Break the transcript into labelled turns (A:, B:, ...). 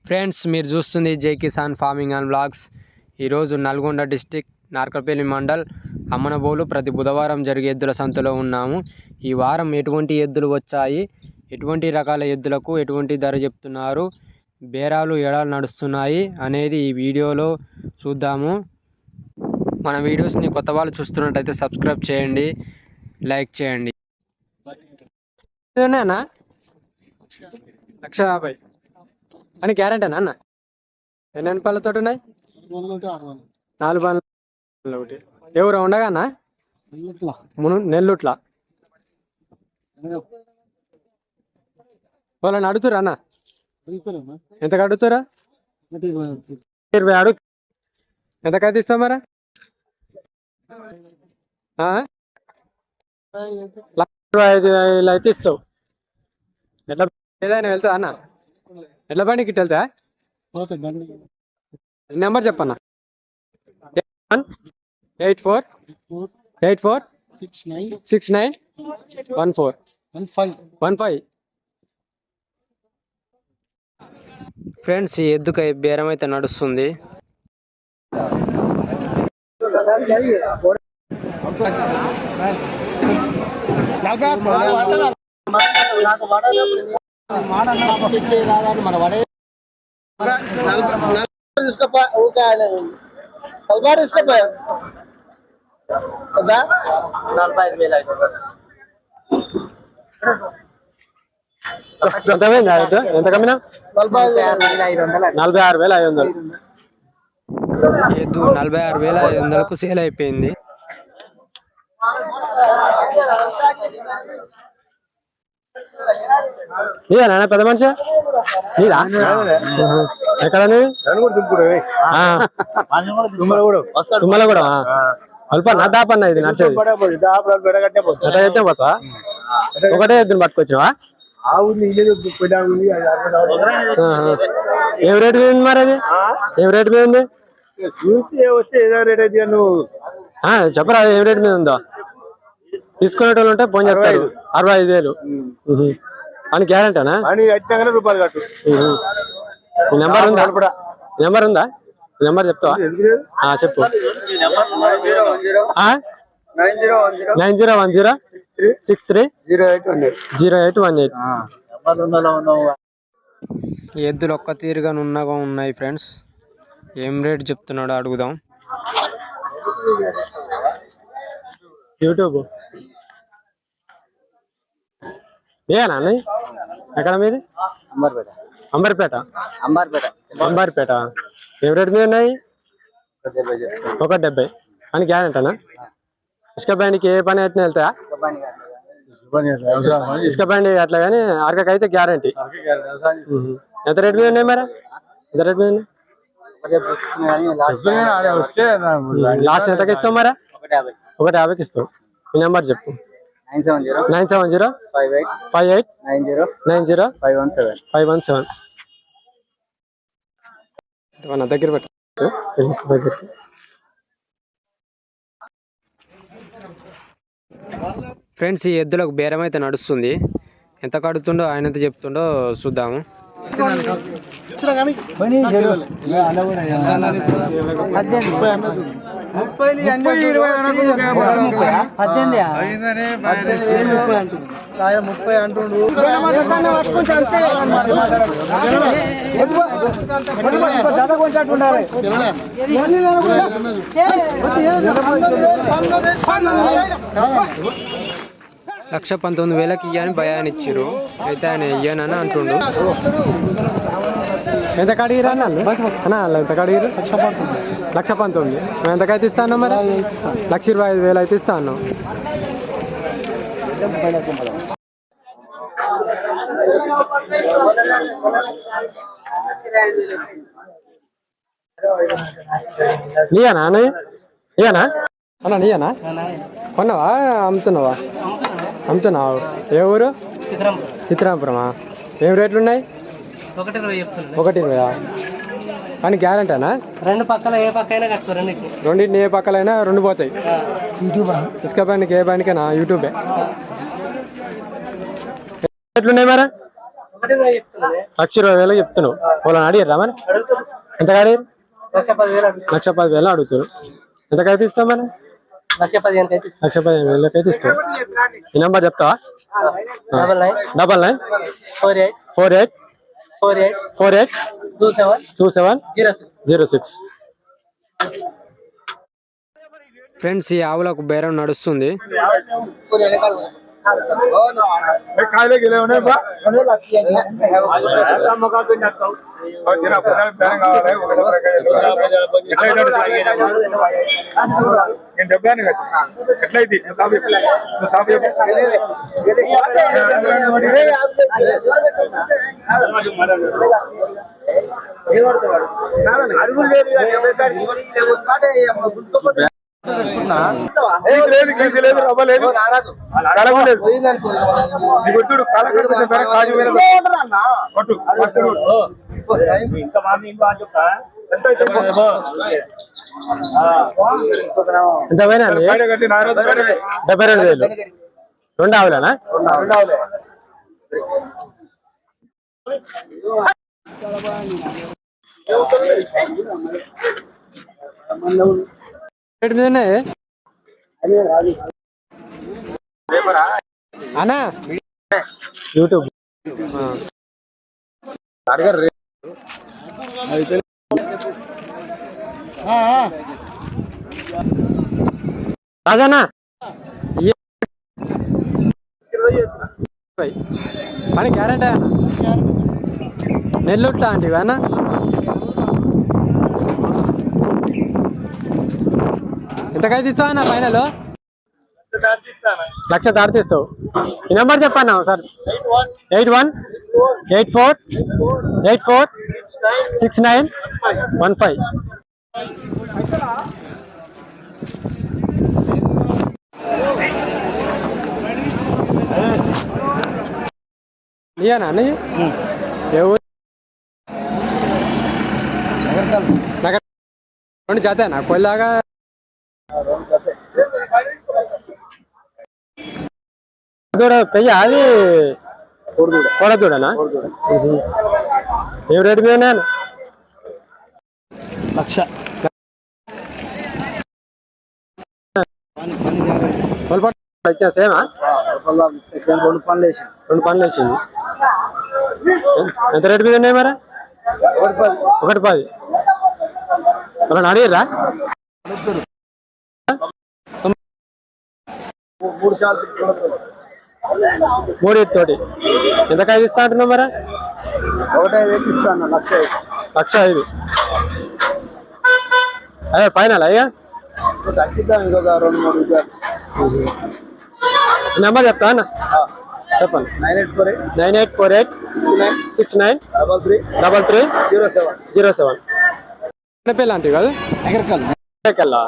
A: Friends మీరు చూస్తుంది జై కిసాన్ ఫార్మింగ్ అండ్ బ్లాగ్స్. ఈరోజు నల్గొండ డిస్టిక్ నార్కపల్లి మండల్ అమ్మనబోలు ప్రతి బుధవారం జరిగే ఎద్దుల సంతలో ఉన్నాము. ఈ వారం ఎటువంటి ఎద్దులు వచ్చాయి, ఎటువంటి రకాల ఎద్దులకు ఎటువంటి ధర చెప్తున్నారు, బేరాలు ఎలా నడుస్తున్నాయి అనేది ఈ వీడియోలో చూద్దాము. మన వీడియోస్ని కొత్త వాళ్ళు చూస్తున్నట్టయితే సబ్స్క్రైబ్ చేయండి, లైక్ చేయండి. 1,50,000 అని గ్యారెంటీనా అన్న? ఎన్ని పళ్ళతో ఉన్నాయి? 4 పళ్ళు ఒకటి. ఎవరు ఉండగా అన్న? నెల్లుట్ల వాళ్ళని అడుగుతురా అన్న? ఎంతకు అడుగుతారా? 20 అడుగు. ఎంతకైతే ఇస్తావు మరి? 1,25,000 అయితే ఇస్తావు. ఎట్లా ఏదైనా వెళ్తా అన్న? ఎట్లా బండికి ఇట్టు వెళ్తా? నెంబర్ చెప్పన్న. 8184691415. ఫ్రెండ్స్ ఈ ఎద్దుక బేరం అయితే నడుస్తుంది. ఎంత కమ్మినా? 46,500. ఎద్దు 46,500కు సేల్ అయిపోయింది. నీదా నాన్న పెద్ద మనిషి? నీదా? ఎక్కడ? తుమ్మల కూడా అల్ప నా దాపన్న ఇది నడిచేది. పోతా ఒకటే ఎద్దును పట్టుకొచ్చినావా? ఏం రేటు మీద ఉంది మరి? అది ఏం రేటు మీద ఉంది చెప్పరా? ఏం రేటు మీద ఉందో తీసుకునేటోళ్ళు ఉంటే ఫోన్ చేస్తారు. 65,000 అని గ్యారెంటీనా? రూపాయలు కట్టు. నెంబర్ ఉందా? నెంబర్ ఉందా? నెంబర్ చెప్తావా? చెప్పు. 9010630818. ఎద్దులు ఒక్క తీరుగా నున్నగా ఉన్నాయి ఫ్రెండ్స్. ఏం రేట్ చెప్తున్నాడో అడుగుదాం. యూట్యూబ్ ఏనా? ఎక్కడ మీది? అంబర్పేట. ఏం రేట్ మీద ఉన్నాయి? 170 అని గ్యారెంటీనా? ఇసుక బండికి ఏ పని అయితే వెళ్తాయా? ఇసుక బండి అట్లా కానీ అరకైతే గ్యారెంటీ. ఎంత రేట్ మీద ఉన్నాయి మరి? ఎంత రేట్ మీద ఉన్నాయి? లాస్ట్ ఎంతకి ఇస్తావు మరి? 150కి ఇస్తావు. ఈ నెంబర్ చెప్పు. 9705890905117. మన దగ్గర పెట్టు. ఫ్రెండ్స్ ఈ ఎద్దులకు బేరం అయితే నడుస్తుంది. ఎంత కడుతుండో ఆయన ఎంత చెప్తుండో చూద్దాము.
B: 30 అంటుండు.
A: లక్ష 19,000కి ఇయ్యని భయాన్ని ఇచ్చిర్రు. అయితే ఆయన ఇయ్యనని అంటుండు. ఎంత కడిగిరా అన్న? ఎంత కడిగిరు? 1,19,000. ఎంతకైతే ఇస్తాను మరి? 1,25,000 అయితే ఇస్తాను. నీయనా అన్న? నీయనా? కొన్నావా? అమ్ముతున్నావా? ఏ ఊరు? చిత్రాంపురమా? ఏం రేట్లు ఉన్నాయి? 1,20,000 కానీ గ్యారెంటీనా? 2 పక్కల ఏ పక్క అయినా కట్టుకో. రెండింటిని ఏ పక్కలైనా 2 పోతాయి. ఇసుక బండికి ఏ బండికైనా యూట్యూబే. రేట్లు ఉన్నాయి మరి? 1,20,000 చెప్తున్నావు. వాళ్ళని అడిగారా మరి? ఎంత అడిగారు? 1,10,000 అడుగుతారు. ఎంతకైతే ఇస్తాం మరి? 1,15,000 అయితే ఇస్తాం. ఈ నెంబర్ చెప్తావా? 9948482706. ఫ్రెండ్స్, ఈ ఆవులకు బేరం నడుస్తుంది. ఎంత పోయినా 72,000. 2 ఆవులేనా? మీదనే అన్నా యూట్యూబ్ అడగరు రాజానా పని గ్యారెంటీ అన్న. నెల్లూరు అంటే అన్న ఎంతకైతే ఇస్తావు అన్న? ఫైనల్ 1,00,000 దాటిస్తావు. ఈ నెంబర్ చెప్పన్నా సార్. 8184846915. నీయనా అన్నయ్య? రెండు జాతేనా కొల్లాగా? పెయ్య అది కొడదూడనా? ఏం రేటు మీద? 1,00,000. సేమా? 2 పనులు వేసింది. ఎంత రేటు మీద ఉన్నాయి మరి? 1,10,000. వాళ్ళని అడిగిర్రా? 3 తోటి ఎంతకైతే ఇస్తా అంటున్నావు మరి? 1,05,000 ఇస్తాను. 1,05,000. అదే ఫైనల్ అయ్యా? తగ్గిద్దాం ఇంకొక 2-3 నెంబర్ చెప్తా అన్న. చెప్పండి. 984869333307. పిల్ల అంటే కాదు ఎక్కడికెళ్ళా?